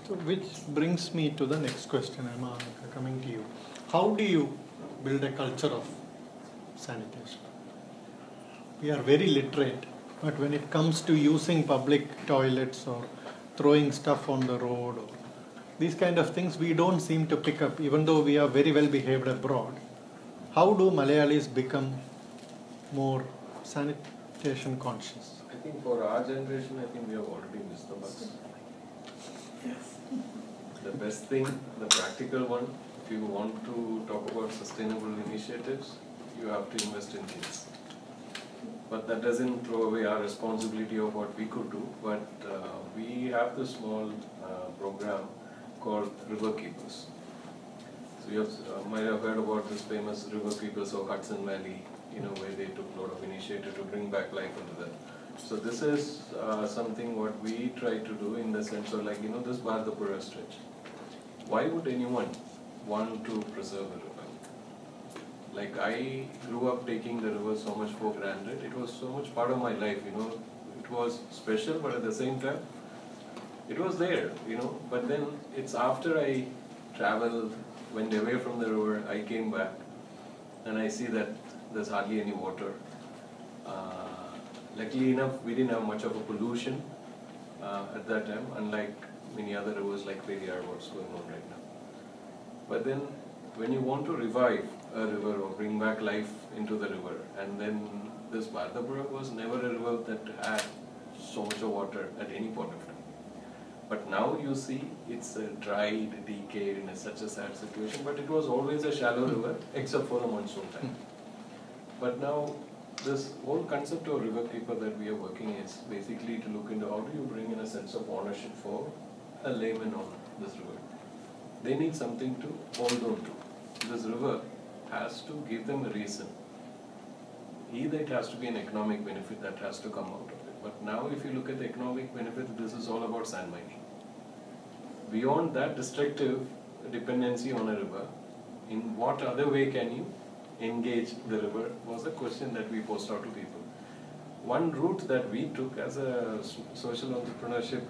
So which brings me to the next question, Emma, coming to you. How do you build a culture of sanitation? We are very literate, but when it comes to using public toilets or throwing stuff on the road, or these kind of things, we don't seem to pick up, even though we are very well behaved abroad. How do Malayalis become more sanitation conscious? I think for our generation, I think we have already missed the bus. Yes. The best thing, the practical one, if you want to talk about sustainable initiatives, you have to invest in kids. But that doesn't throw away our responsibility of what we could do. But we have this small program called River Keepers. So you might have heard about this famous River Keepers of Hudson Valley, where they took a lot of initiative to bring back life into that. So this is something what we try to do in the sense of this Bharatapura stretch. Why would anyone want to preserve a river? Like I grew up taking the river so much for granted. It was so much part of my life, It was special, but at the same time, it was there, But then it's after I traveled, went away from the river, I came back, and I see that there's hardly any water. Luckily enough, we didn't have much of a pollution at that time, unlike many other rivers like Periyar, what's going on right now. But then, when you want to revive a river or bring back life into the river, and then this Bharatapura was never a river that had so much of water at any point of time. But now you see it's a dried, decayed in such a sad situation, but it was always a shallow river except for the monsoon time. But now this whole concept of river keeper that we are working is basically to look into how do you bring in a sense of ownership for a layman on this river. They need something to hold on to. This river has to give them a reason. Either it has to be an economic benefit that has to come out of it. But now if you look at the economic benefit, this is all about sand mining. Beyond that destructive dependency on a river, in what other way can you engage the river was a question that we posed out to people. One route that we took as a social entrepreneurship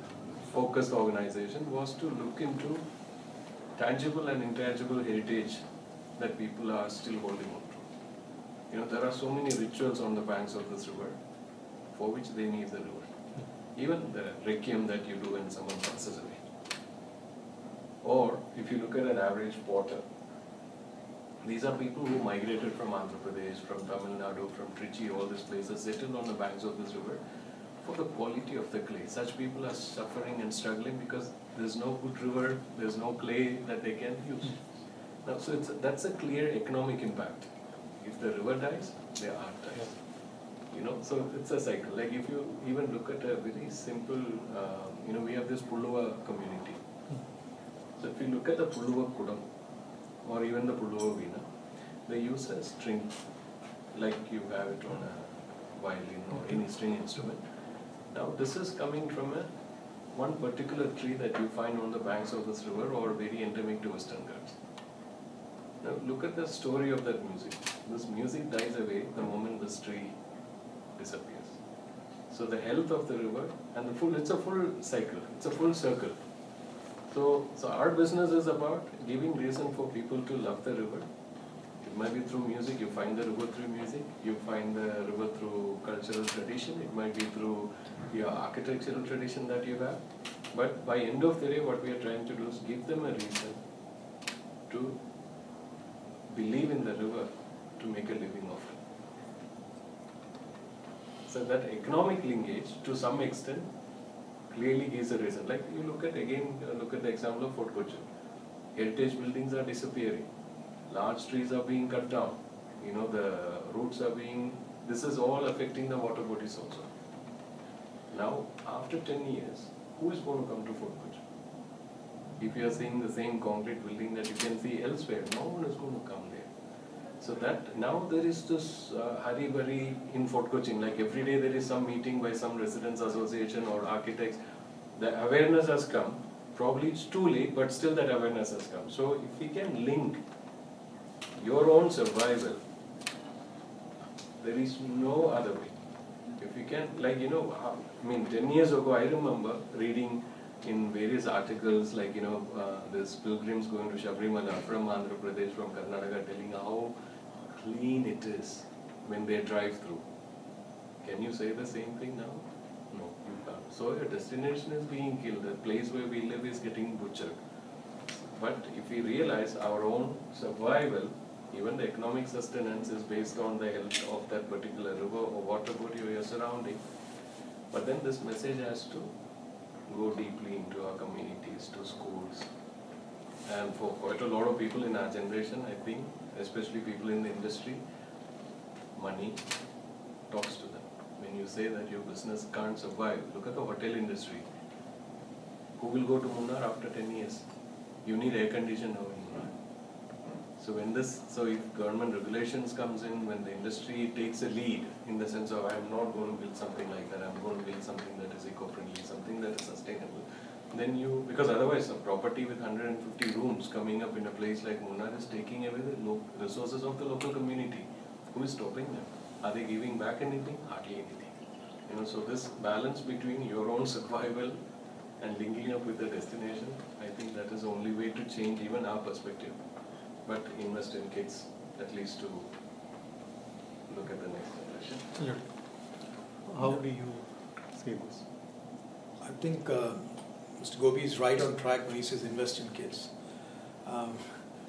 focused organization was to look into tangible and intangible heritage that people are still holding on to. There are so many rituals on the banks of this river for which they need the river. Even the requiem that you do when someone passes away. Or if you look at an average porter, these are people who migrated from Andhra Pradesh, from Tamil Nadu, from Trichy, all these places, settled on the banks of this river for the quality of the clay. Such people are suffering and struggling because there's no good river, there's no clay that they can use. Now, so that's a clear economic impact. If the river dies, their art dies. So it's a cycle. Like if you even look at a very simple, we have this Pulluva community. So if you look at the Pulluva Kudam, or even the Pulluva Veena, they use a string, like you have it on a violin or any string instrument. Now this is coming from one particular tree that you find on the banks of this river or very endemic to Western Ghats. Now look at the story of that music. This music dies away the moment this tree disappears. So the health of the river and it's a full cycle, it's a full circle. So our business is about giving reason for people to love the river. It might be through music, you find the river through music, you find the river through cultural tradition, it might be through your architectural tradition that you have. But by end of the day, what we are trying to do is give them a reason to believe in the river to make a living of it. So that economic linkage, to some extent, clearly gives a reason. Like you look at the example of Fort Kochi. Heritage buildings are disappearing. Large trees are being cut down. The roots are this is all affecting the water bodies also. Now, after 10 years, who is going to come to Fort Kochi? If you are seeing the same concrete building that you can see elsewhere, no one is going to come there. So that now there is this hurry-burry in Fort Kochi. Like every day there is some meeting by some residents association or architects. The awareness has come. Probably it's too late, but still that awareness has come. So if we can link your own survival, there is no other way. If we can, 10 years ago I remember reading in various articles, like, there's pilgrims going to Sabrimala from Andhra Pradesh, from Karnataka, telling how clean it is when they drive through. Can you say the same thing now? No, you can't. So your destination is being killed. The place where we live is getting butchered. But if we realize our own survival, even the economic sustenance is based on the health of that particular river or water body or your surrounding. But then this message has to go deeply into our communities, to schools. And for quite a lot of people in our generation, I think, especially people in the industry, money talks to them. When you say that your business can't survive, look at the hotel industry. Who will go to Munnar after 10 years? You need air conditioned now in Munnar. So if government regulations comes in, when the industry takes a lead in the sense of I'm not going to build something like that, I'm going to build something that is eco-friendly, something that is sustainable, then because otherwise a property with 150 rooms coming up in a place like Munnar is taking away the resources of the local community. Who is stopping them? Are they giving back anything? Hardly anything. So this balance between your own survival and linking up with the destination, I think that is the only way to change even our perspective. But invest in kids, at least to look at the next generation. Absolutely. How do you see this? I think Mr. Gopi is right on track when he says invest in kids.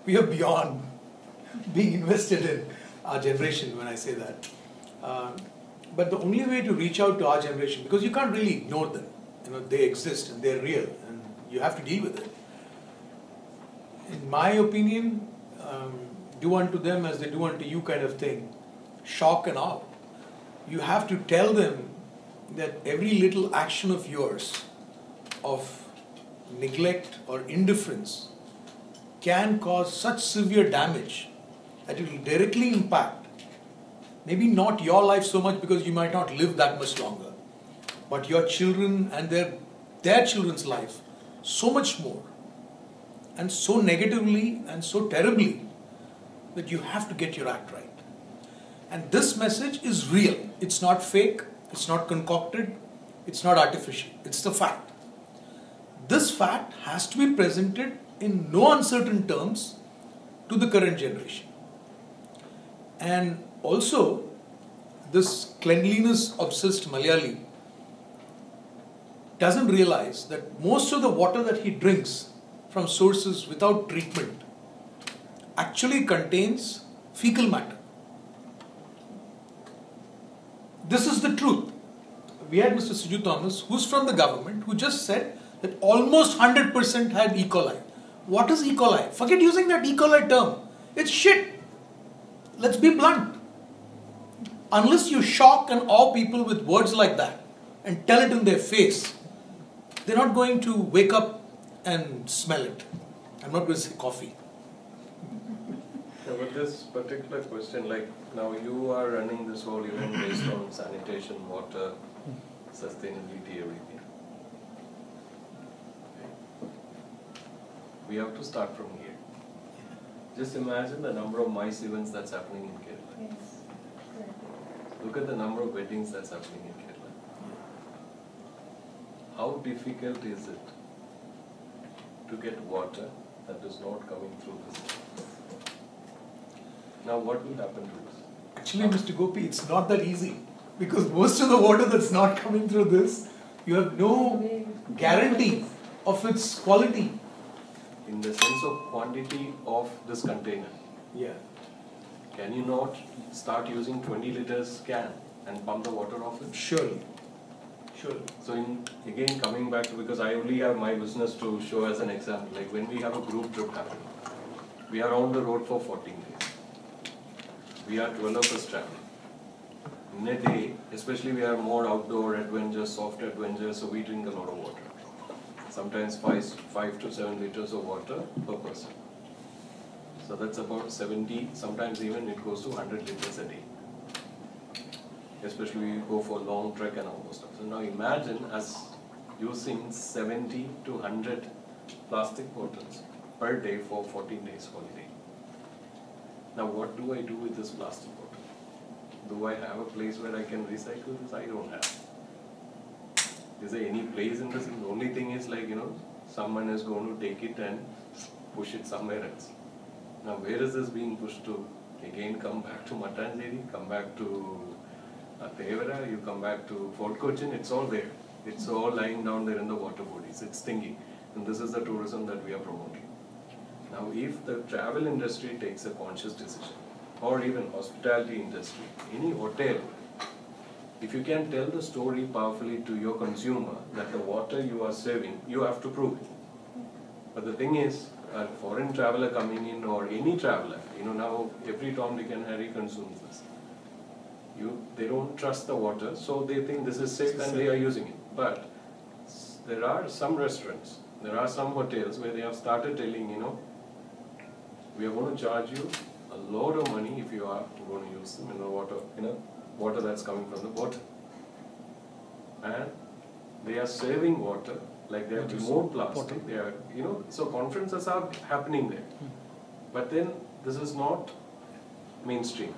We are beyond being invested in our generation when I say that. But the only way to reach out to our generation, because you can't really ignore them. They exist and they're real and you have to deal with it. In my opinion, do unto them as they do unto you kind of thing. Shock and awe. You have to tell them that every little action of yours of neglect or indifference can cause such severe damage that it will directly impact maybe not your life so much because you might not live that much longer, but your children and their children's life so much more, and so negatively and so terribly that you have to get your act right. And this message is real. It's not fake, it's not concocted, it's not artificial. It's the fact. This fact has to be presented in no uncertain terms to the current generation. And also, this cleanliness-obsessed Malayali doesn't realize that most of the water that he drinks from sources without treatment actually contains fecal matter. This is the truth. We had Mr. Siju Thomas, who's from the government, who just said that almost 100% had E. coli. What is E. coli? Forget using that E. coli term. It's shit. Let's be blunt. Unless you shock and awe people with words like that and tell it in their face, they're not going to wake up and smell it. I'm not going to say coffee. Yeah, but this particular question, like now you are running this whole event based on sanitation, water, sustainability, everything. Okay. We have to start from here. Just imagine the number of MICE events that's happening in Kerala. Yes. Look at the number of weddings that's happening in Kerala. How difficult is it to get water that is not coming through this? Now what will happen to this? Actually, Mr. Gopi, it's not that easy. Because most of the water that's not coming through this, you have no guarantee of its quality. In the sense of quantity of this container. Yeah. Can you not start using 20 liters can and pump the water off it? Surely. Surely. So again coming back to, because I only have my business to show as an example, like when we have a group trip happening, we are on the road for 14 days. We are 12 of us traveling. In a day, especially we are more outdoor adventures, soft adventures, so we drink a lot of water. Sometimes 5 to 7 liters of water per person. So that's about 70, sometimes even it goes to 100 liters a day. Especially we go for long trek and all those stuff. So now imagine us using 70 to 100 plastic bottles per day for 14 days holiday. Now what do I do with this plastic bottle? Do I have a place where I can recycle this? I don't have. Is there any place in this? The only thing is like, someone is going to take it and push it somewhere else. Now where is this being pushed to? Again come back to Mattancheri, come back to Tevara, you come back to Fort Cochin, it's all there. It's all lying down there in the water bodies, it's thinking. And this is the tourism that we are promoting. Now if the travel industry takes a conscious decision, or even hospitality industry, any hotel, if you can tell the story powerfully to your consumer that the water you are serving, you have to prove it. But the thing is, a foreign traveler coming in or any traveler, now every Tom, Dick and Harry consumes this. They don't trust the water, so they think this is safe and they are using it. But there are some restaurants, there are some hotels where they have started telling, we are going to charge you a lot of money if you are going to use the mineral water, water that's coming from the bottle. And they are serving water like they have removed plastic. They are, so conferences are happening there. But then this is not mainstream.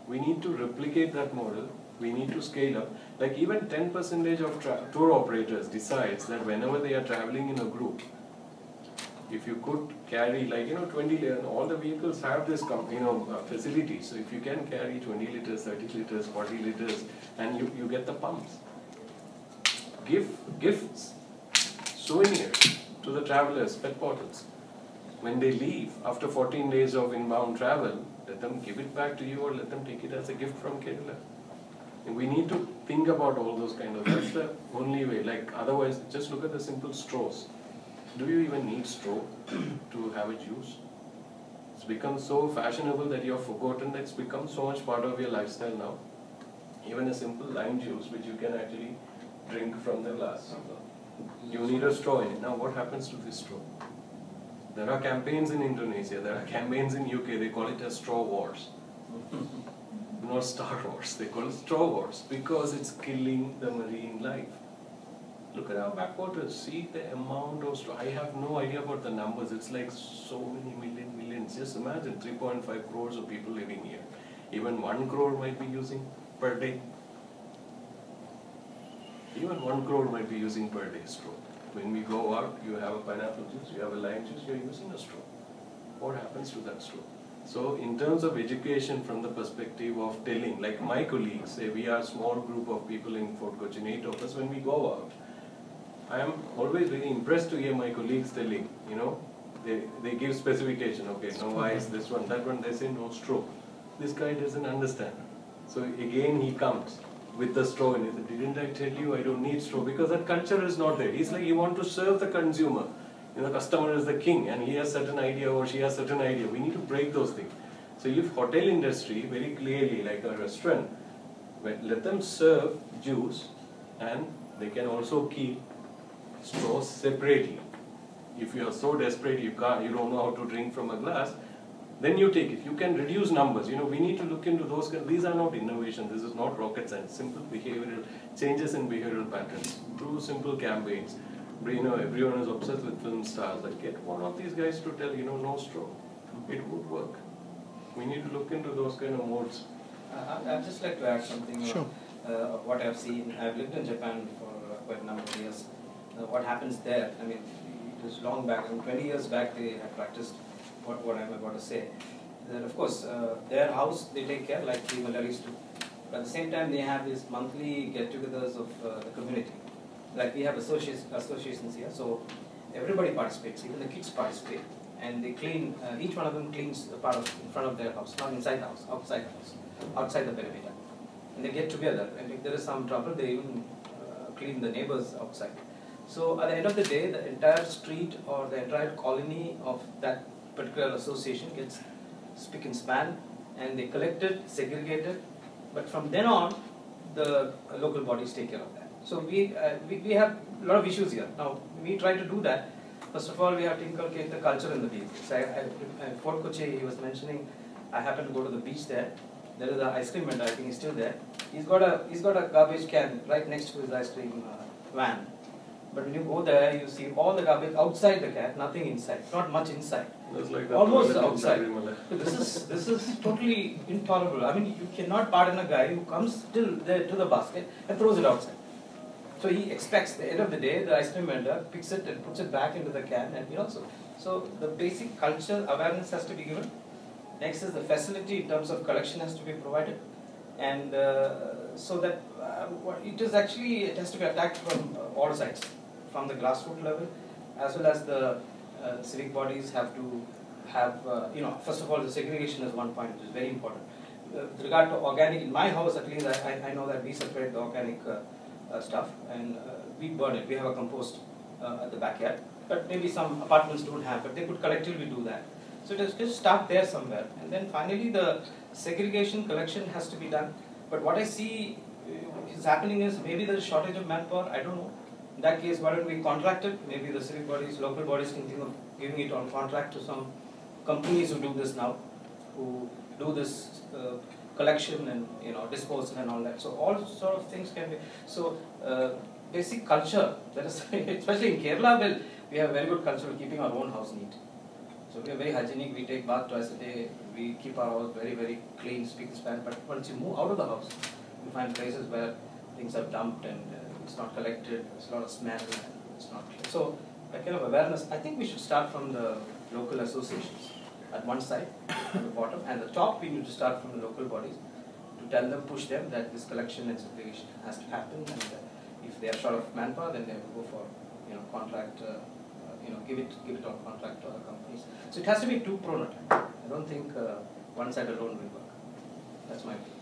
We need to replicate that model. We need to scale up. Like even 10% of tour operators decides that whenever they are traveling in a group, if you could carry 20 all the vehicles have this facility. So if you can carry 20 liters, 30 liters, 40 liters, and you get the pumps. Give gifts, souvenirs to the travelers, pet bottles. When they leave after 14 days of inbound travel, let them give it back to you or let them take it as a gift from Kerala. And we need to think about all those that's the only way. Otherwise, just look at the simple straws. Do you even need straw to have a juice? It's become so fashionable that you have forgotten that it's become so much part of your lifestyle now. Even a simple lime juice, which you can actually drink from the glass. You need a straw in it. Now what happens to this straw? There are campaigns in Indonesia, there are campaigns in UK, they call it as straw wars. Not Star Wars, they call it straw wars because it's killing the marine life. Look at our backwaters, see the amount of straw. I have no idea about the numbers, it's like so many millions. Just imagine 3.5 crores of people living here. Even 1 crore might be using per day. Even 1 crore might be using per day straw. When we go out, you have a pineapple juice, you have a lime juice, you're using a straw. What happens to that straw? So in terms of education from the perspective of telling, like my colleagues say, we are a small group of people in Fort Cochin, 8 of us, when we go out, I am always very impressed to hear my colleagues telling, they give specification, okay, no ice, this one, that one, they say no straw. This guy doesn't understand. So again he comes with the straw in it. Didn't I tell you I don't need straw? Because that culture is not there. It's like you want to serve the consumer. The customer is the king and he has certain idea or she has certain idea. We need to break those things. So if hotel industry very clearly, like a restaurant, let them serve juice and they can also keep straws separately. If you are so desperate you don't know how to drink from a glass, then you take it. You can reduce numbers. We need to look into those. These are not innovation. This is not rocket science. Simple behavioral changes in behavioral patterns through simple campaigns. Everyone is obsessed with film stars. Get one of these guys to tell no straw. It would work. We need to look into those kind of modes. I'd just like to add something Sure. Of what I've seen. I've lived in Japan for quite a number of years. What happens there? I mean, it was long back. 20 years back, they had practiced what I'm about to say. That of course, their house they take care like the Malayalis do. But at the same time, they have these monthly get-togethers of the community. Like we have associations here, so everybody participates, even the kids participate. And they clean, each one of them cleans the part in front of their house, not inside the house, outside the house, outside the perimeter. And they get together, and if there is some trouble, they even clean the neighbors outside. So at the end of the day, the entire street or the entire colony of that particular association gets spick and span, and they collect it, segregate it, but from then on, the local bodies take care of that. So we have a lot of issues here. Now, we try to do that. First of all, we have to inculcate the culture in the beach. So Fort Kochi, he was mentioning, I happened to go to the beach there. There is an ice cream vendor, I think he's still there. He's got a garbage can right next to his ice cream van. But when you go there, you see all the garbage outside the can, nothing inside, not much inside. Like almost outside. This is totally intolerable. I mean, you cannot pardon a guy who comes till there to the basket and throws it outside. So he expects, at the end of the day, the ice cream vendor picks it and puts it back into the can, and so the basic culture awareness has to be given. Next is the facility in terms of collection has to be provided, and so that it has to be attacked from all sides, from the grassroots level, as well as the civic bodies have to have, first of all, the segregation is one point which is very important. With regard to organic, in my house at least, I know that we separate the organic stuff and we burn it. We have a compost at the backyard, but maybe some apartments don't have, but they could collectively do that. So just start there somewhere, and then finally the segregation collection has to be done. But what I see is happening is maybe there is shortage of manpower. I don't know. In that case, why don't we contract it? Maybe the civic bodies, local bodies can think of giving it on contract to some companies who do this now, who do this collection and disposal and all that. So all sort of things can be. So basic culture, that is, especially in Kerala, we have a very good culture of keeping our own house neat. So we are very hygienic. We take bath twice a day. We keep our house very, very clean, speak and span. But once you move out of the house, you find places where things are dumped and it's not collected. There's a lot of smell and it's not clean. So that kind of awareness, I think we should start from the local associations at one side, at the bottom, and the top we need to start from the local bodies to tell them, push them that this collection and segregation has to happen, and if they are short of manpower, then they have to go for contract, give it on contract to other companies. So it has to be two-pronged. I don't think one side alone will work. That's my opinion.